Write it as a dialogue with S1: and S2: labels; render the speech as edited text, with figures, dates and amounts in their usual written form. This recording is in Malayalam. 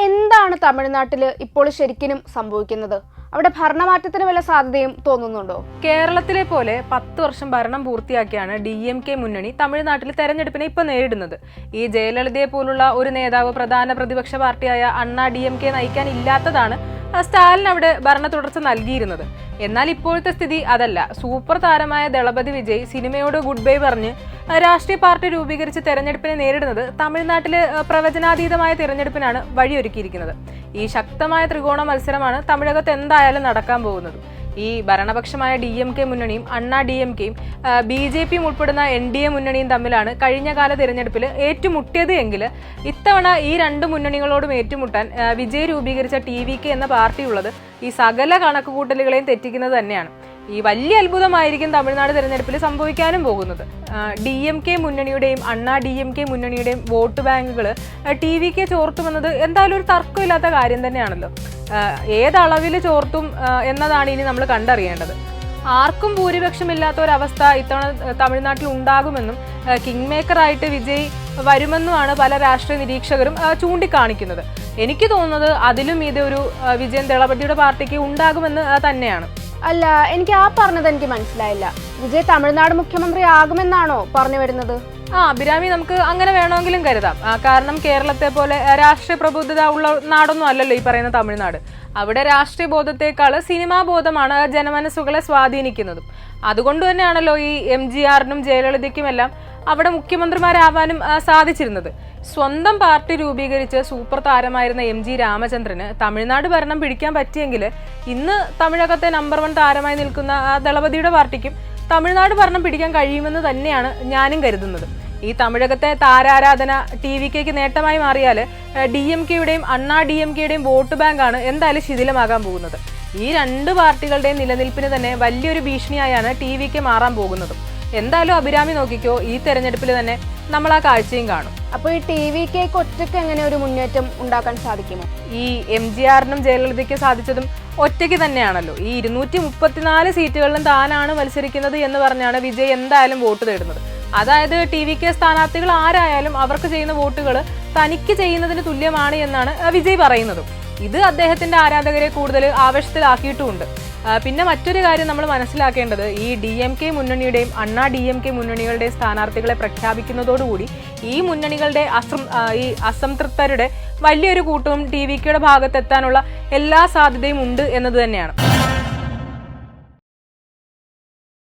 S1: എന്താണ് തമിഴ്നാട്ടിൽ ഇപ്പോൾ ശരിക്കും സംഭവിക്കുന്നത്? അവിടെ ഭരണമാറ്റത്തിന് വല്ല സാധ്യതയും തോന്നുന്നുണ്ടോ?
S2: കേരളത്തിലെ പോലെ 10 വർഷം ഭരണം പൂർത്തിയാക്കിയാണ് DMK മുന്നണി തമിഴ്നാട്ടിൽ തെരഞ്ഞെടുപ്പിനെ ഇപ്പോൾ നേരിടുന്നത്. ഈ ജയലളിതയെ പോലുള്ള ഒരു നേതാവ് പ്രധാന പ്രതിപക്ഷ പാർട്ടിയായ അണ്ണാ DMK നയിക്കാൻ ഇല്ലാത്തതാണ് സ്റ്റാലിൻ അവിടെ ഭരണ തുടർച്ച നൽകിയിരുന്നത്. എന്നാൽ ഇപ്പോഴത്തെ സ്ഥിതി അതല്ല. സൂപ്പർ താരമായ ദളപതി വിജയ് സിനിമയോട് ഗുഡ് ബൈ പറഞ്ഞ് രാഷ്ട്രീയ പാർട്ടി രൂപീകരിച്ച് തെരഞ്ഞെടുപ്പിനെ നേരിടുന്നത് തമിഴ്നാട്ടിലെ പ്രവചനാതീതമായ തിരഞ്ഞെടുപ്പിനാണ് വഴിയൊരുക്കിയിരിക്കുന്നത്. ഈ ശക്തമായ ത്രികോണ മത്സരമാണ് തമിഴകത്ത് എന്തായാലും നടക്കാൻ പോകുന്നത്. ഈ ഭരണപക്ഷമായ DMK മുന്നണിയും അണ്ണാ DMKയും BJP ഉൾപ്പെടുന്ന NDA മുന്നണിയും തമ്മിലാണ് കഴിഞ്ഞകാല തിരഞ്ഞെടുപ്പിൽ ഏറ്റുമുട്ടിയത് എങ്കിൽ ഇത്തവണ ഈ രണ്ട് മുന്നണികളോടും ഏറ്റുമുട്ടാൻ വിജയ് രൂപീകരിച്ച TVK എന്ന പാർട്ടിയുള്ളത് ഈ സകല കണക്കുകൂട്ടലുകളെയും തെറ്റിക്കുന്നത് തന്നെയാണ്. ഈ വലിയ അത്ഭുതമായിരിക്കും തമിഴ്നാട് തെരഞ്ഞെടുപ്പിൽ സംഭവിക്കാനും പോകുന്നത്. DMK മുന്നണിയുടെയും അണ്ണാ DMK മുന്നണിയുടെയും വോട്ട് ബാങ്കുകൾ TVK ചോർത്തുമെന്നത് എന്തായാലും ഒരു തർക്കമില്ലാത്ത കാര്യം തന്നെയാണല്ലോ. ഏതളവിൽ ചോർത്തും എന്നതാണ് ഇനി നമ്മൾ കണ്ടറിയേണ്ടത്. ആർക്കും ഭൂരിപക്ഷമില്ലാത്ത ഒരവസ്ഥ ഇത്തവണ തമിഴ്നാട്ടിൽ ഉണ്ടാകുമെന്നും കിങ് മേക്കറായിട്ട് വിജയ് വരുമെന്നുമാണ് പല രാഷ്ട്രീയ നിരീക്ഷകരും ചൂണ്ടിക്കാണിക്കുന്നത്. എനിക്ക് തോന്നുന്നത് അതിലും ഇത് ഒരു വിജയൻ ദളപതിയുടെ പാർട്ടിക്ക് ഉണ്ടാകുമെന്ന് തന്നെയാണ്.
S1: അല്ല, എനിക്ക് പറഞ്ഞത് എനിക്ക് മനസ്സിലായില്ല. വിജയ് തമിഴ്നാട് മുഖ്യമന്ത്രി ആകുമെന്നാണോ പറഞ്ഞു വരുന്നത്?
S2: അഭിരാമി, നമുക്ക് അങ്ങനെ വേണമെങ്കിലും കരുതാം. കാരണം കേരളത്തെ പോലെ രാഷ്ട്രീയ പ്രബുദ്ധത ഉള്ള നാടൊന്നും അല്ലല്ലോ ഈ പറയുന്ന തമിഴ്നാട്. അവിടെ രാഷ്ട്രീയ ബോധത്തെക്കാൾ സിനിമാ ബോധമാണ് ജനമനസ്സുകളെ സ്വാധീനിക്കുന്നതും. അതുകൊണ്ട് തന്നെയാണല്ലോ ഈ MGRനും ജയലളിതയ്ക്കുമെല്ലാം അവിടെ മുഖ്യമന്ത്രിമാരാവാനും സാധിച്ചിരുന്നത്. സ്വന്തം പാർട്ടി രൂപീകരിച്ച് സൂപ്പർ താരമായിരുന്ന MG രാമചന്ദ്രന് തമിഴ്നാട് ഭരണം പിടിക്കാൻ പറ്റിയെങ്കിൽ ഇന്ന് തമിഴകത്തെ നമ്പർ 1 താരമായി നിൽക്കുന്ന ദളപതിയുടെ പാർട്ടിക്കും തമിഴ്നാട് ഭരണം പിടിക്കാൻ കഴിയുമെന്ന് തന്നെയാണ് ഞാനും കരുതുന്നത്. ഈ തമിഴകത്തെ താരാരാധന TVKക്ക് നേട്ടമായി മാറിയാൽ DMKയുടെയും അണ്ണാ DMKയുടെയും വോട്ട് ബാങ്കാണ് എന്തായാലും ശിഥിലമാകാൻ പോകുന്നത്. ഈ രണ്ട് പാർട്ടികളുടെയും നിലനിൽപ്പിന് തന്നെ വലിയൊരു ഭീഷണിയായാണ് TVK മാറാൻ പോകുന്നതും. എന്തായാലും അഭിരാമി നോക്കിക്കോ, ഈ തെരഞ്ഞെടുപ്പിൽ തന്നെ നമ്മൾ ആ കാഴ്ചയും കാണും.
S1: അപ്പോൾ ഈ TVKക്ക് ഒറ്റയ്ക്ക് എങ്ങനെ ഒരു മുന്നേറ്റം ഉണ്ടാക്കാൻ സാധിക്കുമോ?
S2: ഈ MGRനും ജയലളിതയ്ക്ക് സാധിച്ചതും ഒറ്റയ്ക്ക് തന്നെയാണല്ലോ. ഈ 234 സീറ്റുകളിലും താനാണ് മത്സരിക്കുന്നത് എന്ന് പറഞ്ഞാണ് വിജയ് എന്തായാലും വോട്ട് തേടുന്നത്. അതായത് TVK സ്ഥാനാർത്ഥികൾ ആരായാലും അവർക്ക് ചെയ്യുന്ന വോട്ടുകൾ തനിക്ക് ചെയ്യുന്നതിന് തുല്യമാണ് എന്നാണ് വിജയ് പറയുന്നതും. ഇത് അദ്ദേഹത്തിന്റെ ആരാധകരെ കൂടുതൽ ആവേശത്തിലാക്കിയിട്ടുമുണ്ട്. പിന്നെ മറ്റൊരു കാര്യം നമ്മൾ മനസ്സിലാക്കേണ്ടത്, ഈ DMK മുന്നണിയുടെയും അണ്ണാ DMK മുന്നണികളുടെ സ്ഥാനാർത്ഥികളെ പ്രഖ്യാപിക്കുന്നതോടുകൂടി ഈ മുന്നണികളുടെ അസംതൃപ്തരുടെ വലിയൊരു കൂട്ടവും TVKയുടെ ഭാഗത്തെത്താനുള്ള എല്ലാ സാധ്യതയും ഉണ്ട് എന്നത് തന്നെയാണ്.